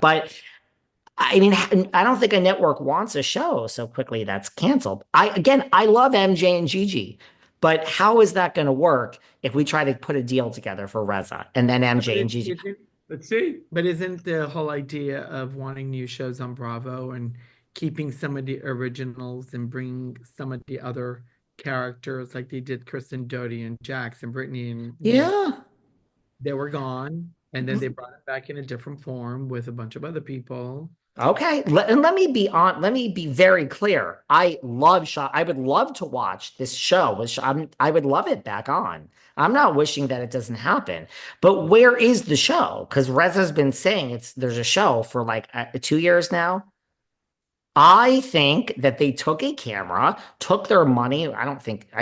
But I mean, I don't think a network wants a show so quickly that's canceled. I love MJ and Gigi, but how is that going to work if we try to put a deal together for Reza and then But MJ and Gigi? let's see. But isn't the whole idea of wanting new shows on Bravo and keeping some of the originals and bringing some of the other characters like they did Kristen Doty and Jax and Brittany and Yeah. they were gone and then they brought it back in a different form with a bunch of other people. Okay. And let me be very clear. I love Shaw. I would love to watch this show. I would love it back on. I'm not wishing that it doesn't happen. But where is the show? Because Reza's been saying there's a show for like 2 years now. I think that they took a camera, took their money. I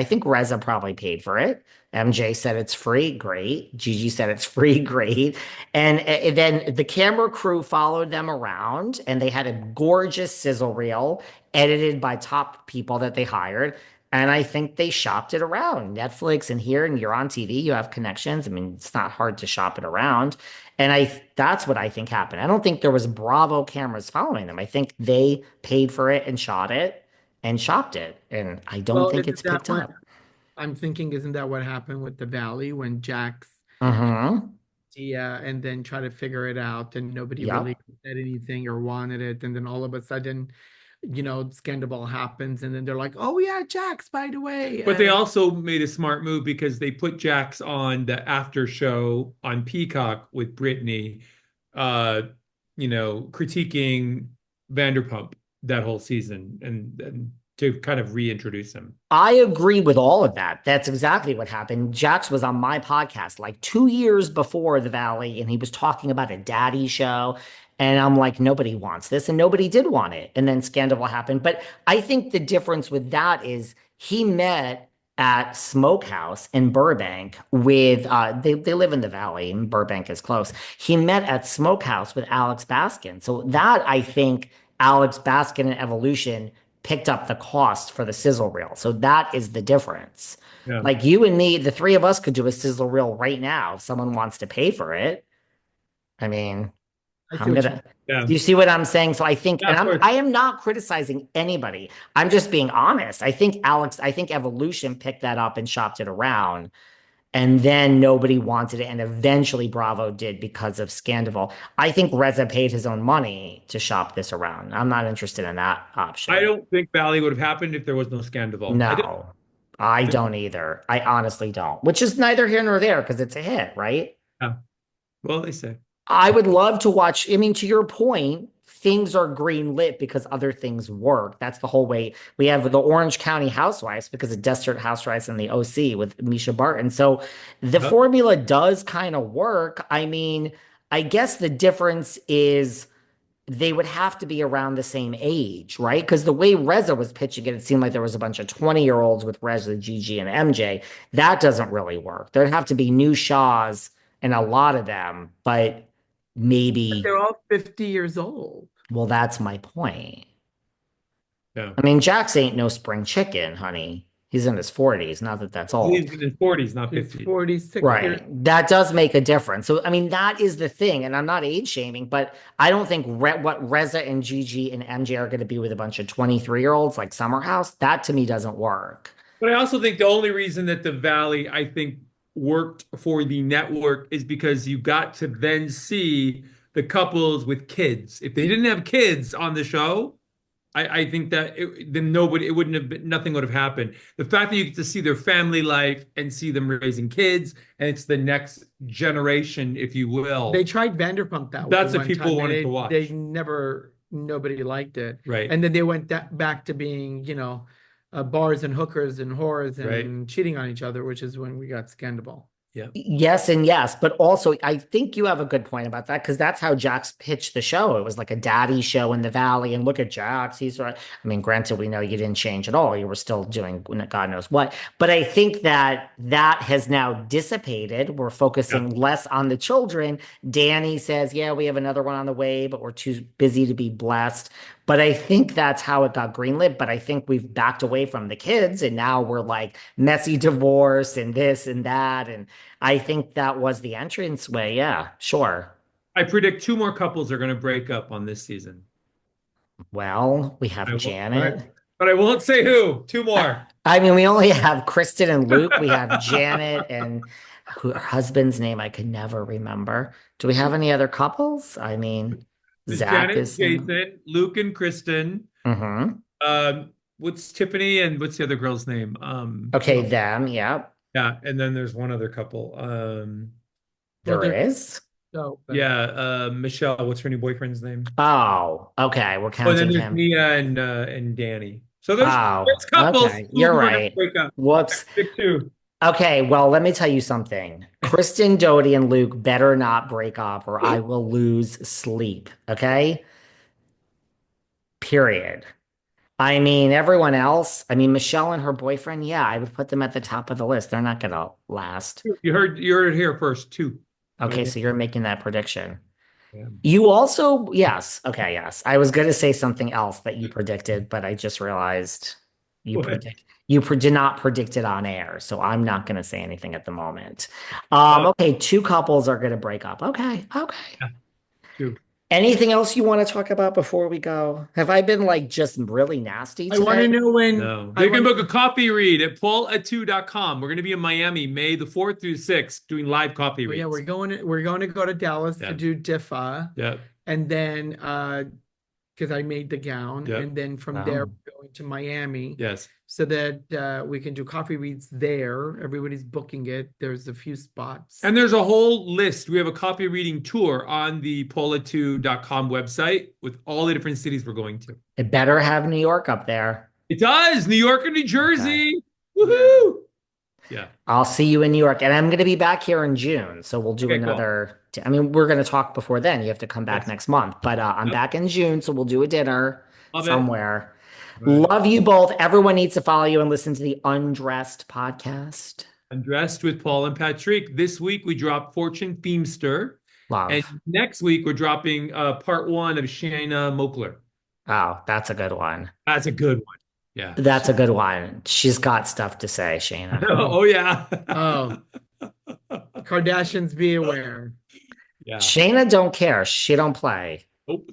think Reza probably paid for it. MJ said it's free, great. Gigi said it's free, great. And then the camera crew followed them around and they had a gorgeous sizzle reel edited by top people that they hired. And I think they shopped it around Netflix and here, and you're on TV, you have connections. I mean, it's not hard to shop it around. And that's what I think happened. I don't think there was Bravo cameras following them. I think they paid for it and shot it and shopped it. And I don't Well, think isn't it's that picked what up. I'm thinking? Isn't that what happened with the Valley when Jax Mm-hmm. yeah, and then try to figure it out and nobody really Yep. said anything or wanted it. And then all of a sudden, Scandal happens and then they're like, oh yeah, Jax, by the way. But they also made a smart move because they put Jax on the after show on Peacock with Brittany, uh, critiquing Vanderpump that whole season and to kind of reintroduce him. I agree with all of that. That's exactly what happened. Jax was on my podcast like 2 years before The Valley, and he was talking about a daddy show. And I'm like, nobody wants this, and nobody did want it. And then Scandal happened. But I think the difference with that is he met at Smokehouse in Burbank with they live in the Valley, and Burbank is close. He met at Smokehouse with Alex Baskin. So that I think Alex Baskin and Evolution picked up the cost for the sizzle reel. So that is the difference. Yeah. Like you and me, the three of us could do a sizzle reel right now if someone wants to pay for it. I mean, I see I'm what you gonna. Yeah. Do you see what I'm saying? So I think, Yeah, and of course. I am not criticizing anybody. I'm just being honest. I think Evolution picked that up and shopped it around, and then nobody wanted it, and eventually Bravo did because of Scandal. I think Reza paid his own money to shop this around. I'm not interested in that I option. don't think Valley would have happened if there was no scandal. I don't. No, I don't either. I honestly don't, which is neither here nor there because it's a hit, right? Yeah. Well, they say. I would love to watch. I mean, to your point, things are green lit because other things work. That's the whole way. We have the Orange County Housewives because of Desperate Housewives and the OC with Misha Barton. So the Yep. formula does kind of work. I mean, I guess the difference is they would have to be around the same age, right? Because the way Reza was pitching it, it seemed like there was a bunch of 20-year-olds with Reza, Gigi, and MJ. That doesn't really work. There'd have to be new Shaws and a lot of them, but but maybe, they're all 50 years old. well, that's my point. Yeah. I mean, Jax ain't no spring chicken, honey. He's in his 40s. Not that that's old. He's in his 40s, not He's 50s. 46 years. Right. That does make a difference. So, I mean, that is the thing. And I'm not age shaming, but I don't think what Reza and Gigi and MJ are going to be with a bunch of 23-year-olds like Summer House. That to me doesn't work. But I also think the only reason that the Valley, I think, worked for the network is because you got to then see the couples with kids. If they didn't have kids on the show, I think that then it wouldn't have been, nothing would have happened. The fact that you get to see their family life and see them raising kids, and it's the next generation, if you They will. tried Vanderpump that way That's what one people time, and wanted to watch. they never, nobody liked it. Right. And then they went back to being, bars and hookers and whores Right. and cheating on each other, which is when we got Scandal. Yeah. Yes and yes, but also I think you have a good point about that because that's how Jax pitched the show. It was like a daddy show in the valley, and look at Jax. He's right. I mean, granted, we know you didn't change at all. You were still doing God knows what. But I think that that has now dissipated. We're Yeah. focusing less on the children. Danny says, "Yeah, we have another one on the way, but we're too busy to be blessed." But I think that's how it got greenlit. But I think we've backed away from the kids, and now we're like messy divorce and this and that, and I think that was the entrance way. Yeah, sure. I predict 2 more couples are going to break up on this season. Well, we have I won't, Janet. but I won't say who. 2 more. I mean, we only have Kristen and Luke. We have Janet and her husband's name I could never remember. Do we have any other couples? I mean, There's Zach Janet, is in. Jason, Luke, and Kristen. Mm-hmm. What's Tiffany and what's the other girl's name? Okay, them, yeah. Yeah, and then there's one other couple. There Well, is. So, Yeah, Michelle. What's her new boyfriend's name? Oh, okay. We're Oh, and then counting there's him. Mia and Danny. So there's Oh, couples okay. You're who are gonna right. break up. Whoops. Pick 2. Okay, well, let me tell you something. Kristen, Doty, and Luke better not break up or I will lose sleep. Okay? Period. I mean, everyone else, I mean, Michelle and her boyfriend, yeah, I would put them at the top of the list. They're not gonna last. You heard it here first. 2. Okay, so you're making that prediction. Yeah. You also, yes. Okay, yes. I was going to say something else that you predicted, but I just realized What? you did not predict it on air, so I'm not going to say anything at the moment. Oh, Okay, 2 couples are going to break up. Okay, okay. yeah, 2. Anything else you want to talk about before we go? Have I been like just really nasty I want to today? know when. No. I You can want- book a coffee read at paul@2.com. We're going to be in Miami May the 4th through 6th doing live coffee Oh, reads. yeah, we're going to go to Dallas Yeah. to do DIFA, Yeah. and then because I made the gown, Yep. and then from Wow. there we're going to Miami, Yes. so that we can do coffee reads there. Everybody's booking it. There's a few spots. And there's a whole list. We have a copy reading tour on the paul@2.com website with all the different cities we're going to. It better have New York up there. It does. New York and New Jersey. Woohoo. Yeah. I'll see you in New York, and I'm going to be back here in June, so we'll do Okay, cool. another. I mean, we're going to talk before then. You have to come back Yes. next month, but I'm Yep. back in June, so we'll do a dinner Love it. somewhere. Right. Love you both. Everyone needs to follow you and listen to the Undressed podcast. Undressed with Paul and Patrick. This week we drop Fortune Feemster. Love. And next week we're dropping part 1 of Shayna Mokler. Oh, that's a good one. That's a good one. Yeah. That's a good one. She's got stuff to say, Shayna. Oh, yeah. Oh. Kardashians, be aware. Yeah. Shayna don't care. She don't play. Nope.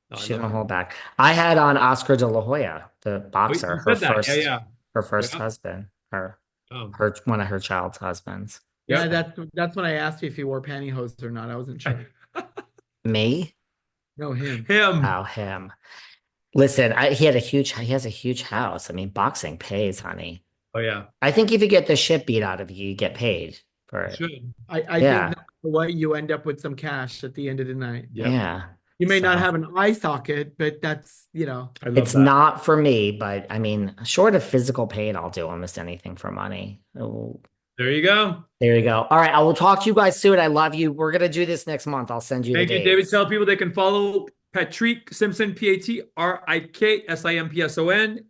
No, She I don't love hold back. I had on Oscar De La Hoya, the her. boxer, You her said that. first, Yeah, her first Yeah. husband, Oh. her one of her child's husbands. Yeah, Yep. that's when I asked you if you wore pantyhose or not. I wasn't sure. Me? No, him. Him. Oh, him. Listen, he has a huge house. I mean, boxing pays, honey. Oh, yeah. I think if you get the shit beat out of you, you get paid for it. Should. I Yeah. think no matter what, you end up with some cash at the end of the night. Yep. Yeah. You may not So- have an eye socket, but that's, I love It's that. not for me, but I mean, short of physical pain, I'll do almost anything for money. Oh, There you go. there you go. All right, I will talk to you guys soon. I love you. We're gonna do this next month. I'll send you Thank the you, David. dates. Tell people they can follow Patrick Simpson, PATRIK SIMPSON.